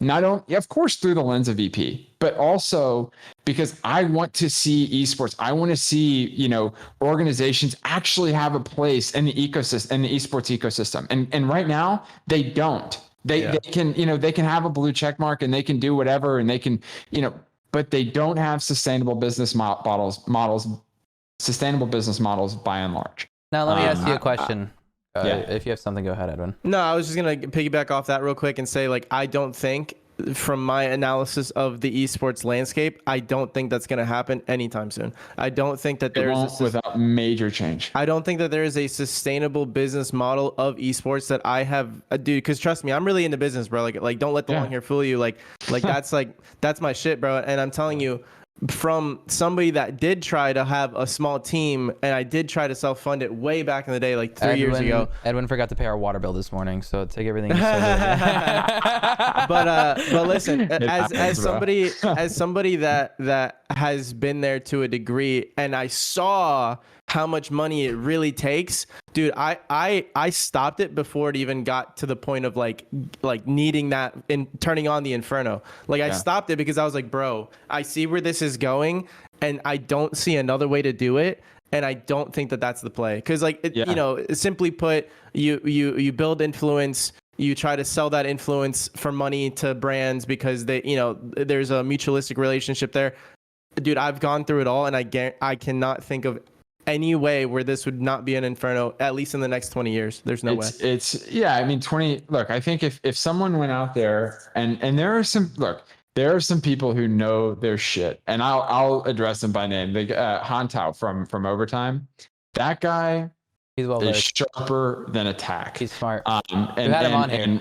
Not only, of course, through the lens of EP, but also because I want to see esports. I want to see, organizations actually have a place in the ecosystem, in the esports ecosystem. And right now they don't. They can, they can have a blue check mark and they can do whatever and they can, but they don't have sustainable business sustainable business models by and large. Now let me ask you a question. If you have something, go ahead, Edwin. No, I was just going to piggyback off that real quick and say, like, I don't think, from my analysis of the esports landscape, I don't think that's going to happen anytime soon. I don't think that there's without major change. I don't think that there is a sustainable business model of esports that I have, dude. Because trust me, I'm really into business, bro. Like don't let the long hair fool you. Like that's my shit, bro. And I'm telling you, from somebody that did try to have a small team, and I did try to self-fund it way back in the day, like 3 years ago. Edwin forgot to pay our water bill this morning, so take everything. But listen, as somebody that has been there to a degree, and I saw how much money it really takes, dude. I stopped it before it even got to the point of like needing that and turning on the Inferno. I stopped it because I was like, bro, I see where this is going, and I don't see another way to do it. And I don't think that that's the play, because simply put, you build influence. You try to sell that influence for money to brands because they, there's a mutualistic relationship there. Dude, I've gone through it all, and I cannot think of any way where this would not be an Inferno, at least in the next 20 years. There's no way. I mean, 20. Look, I think if someone went out there and there are some people who know their shit, and I'll address them by name. Hantao from Overtime, that guy, he's is sharper than attack. He's smart. And had him on here.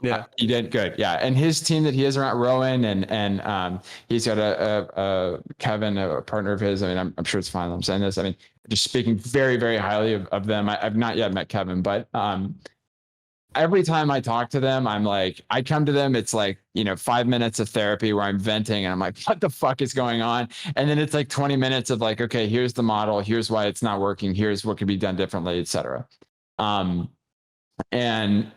Yeah, he did good. Yeah, and his team that he has around Rowan, and he's got a Kevin, a partner of his. I mean, I'm sure it's fine. I'm saying this. I mean, just speaking very, very highly of them. I've not yet met Kevin, but every time I talk to them, I'm like, I come to them. It's like 5 minutes of therapy where I'm venting, and I'm like, what the fuck is going on? And then it's like 20 minutes of like, okay, here's the model. Here's why it's not working. Here's what could be done differently, etc. And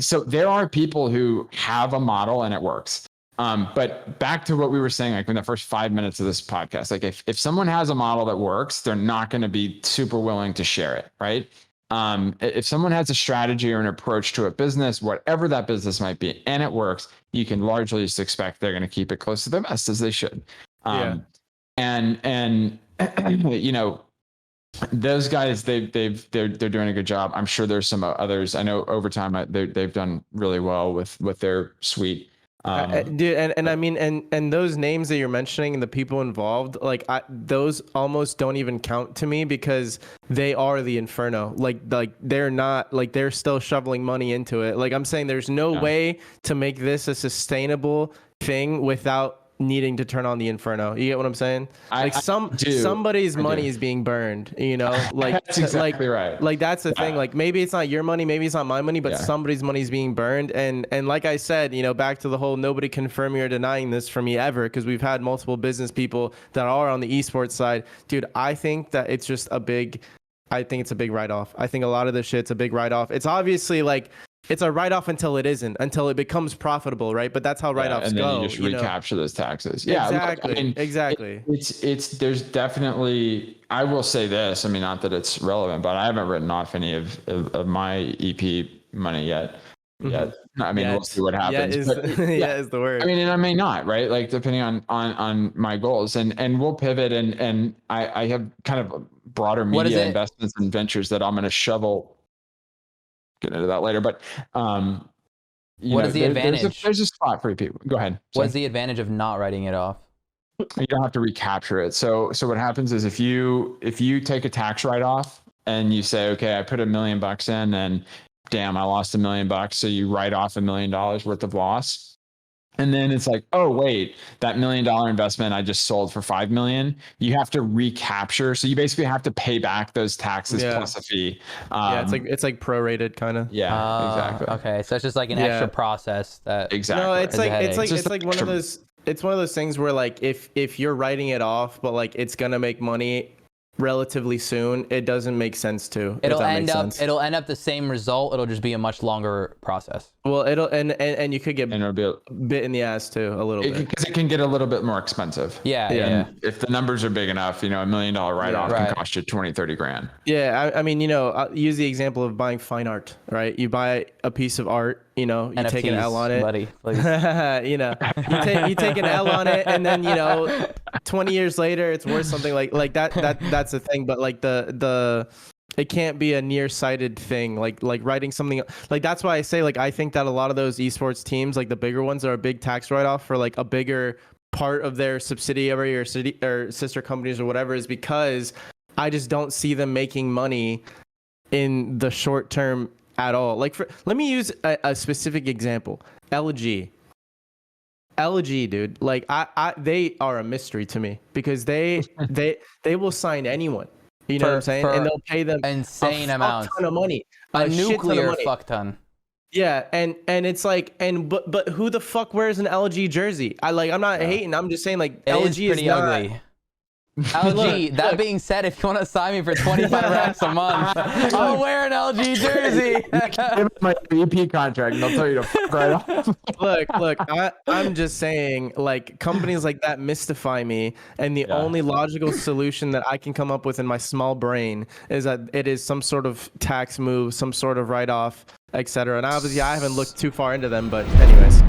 so there are people who have a model and it works. But back to what we were saying, like in the first 5 minutes of this podcast, like if someone has a model that works, they're not going to be super willing to share it, right? If someone has a strategy or an approach to a business, whatever that business might be, and it works, you can largely just expect they're going to keep it close to the vest, as they should. And those guys, they're doing a good job. I'm sure there's some others. I know Overtime, they've done really well with their suite. Dude, and I mean, and those names that you're mentioning and the people involved, like those almost don't even count to me, because they are the Inferno. Like they're not, like, they're still shoveling money into it. Like I'm saying, there's no way to make this a sustainable thing without needing to turn on the Inferno. You get what I'm saying? Somebody's money is being burned, like that's exactly right. Like that's the thing. Like maybe it's not your money, maybe it's not my money, but somebody's money is being burned. And like I said, back to the whole nobody confirming or denying this for me ever, because we've had multiple business people that are on the esports side. Dude, I think that it's just a big write-off. I think a lot of this shit's a big write-off. It's obviously like, it's a write-off until it isn't, until it becomes profitable, right? But that's how write-offs go. And then you just recapture those taxes. Yeah, exactly. Exactly. There's definitely, I will say this, I mean, not that it's relevant, but I haven't written off any of my EP money yet. I mean, we'll see what happens. Is the word. I mean, and I may not, right? Like depending on my goals, and we'll pivot, and I have kind of broader media investments and ventures that I'm going to shovel. Get into that later, but what is the advantage? There's a spot for people. Go ahead. What's the advantage of not writing it off? You don't have to recapture it. So what happens is if you take a tax write-off and you say, okay, I put $1 million in, and damn, I lost $1 million, so you write off $1 million worth of loss. And then it's like, oh wait, that $1 million investment I just sold for $5 million. You have to recapture, so you basically have to pay back those taxes plus a fee. It's like prorated kind of. Yeah, exactly. Okay, so it's just like an extra process that. Exactly. No, it's like one of those. It's one of those things where like if you're writing it off, but like it's gonna make money relatively soon, it doesn't make sense to. It'll end up the same result. It'll just be a much longer process. Well, it'll and you could get bit in the ass too a little bit, because it can get a little bit more expensive. Yeah. If the numbers are big enough, $1 million write-off can cost you 20-30 grand. Yeah, I mean, I'll use the example of buying fine art, right? You buy a piece of art, you NFTs, take an L on it, buddy. you take an L on it, and then 20 years later, it's worth something like that. That's the thing. But like it can't be a nearsighted thing. Like writing something like that's why I say I think that a lot of those esports teams, like the bigger ones, are a big tax write-off for like a bigger part of their subsidiary or sister companies or whatever, is because I just don't see them making money in the short term at all. Let me use a specific example. LG, dude. They are a mystery to me because they will sign anyone. You know what I'm saying? And they'll pay them insane amounts, ton of money, a nuclear fuck ton. Yeah, and it's but who the fuck wears an LG jersey? I'm not hating. I'm just saying LG is not ugly. LG, that being said, if you want to sign me for 25 racks a month, I'll wear an LG jersey. Give my VP contract and they'll tell you to fuck right off. Look, I'm just saying, companies like that mystify me, and the only logical solution that I can come up with in my small brain is that it is some sort of tax move, some sort of write-off, etc. And obviously, I haven't looked too far into them, but anyways.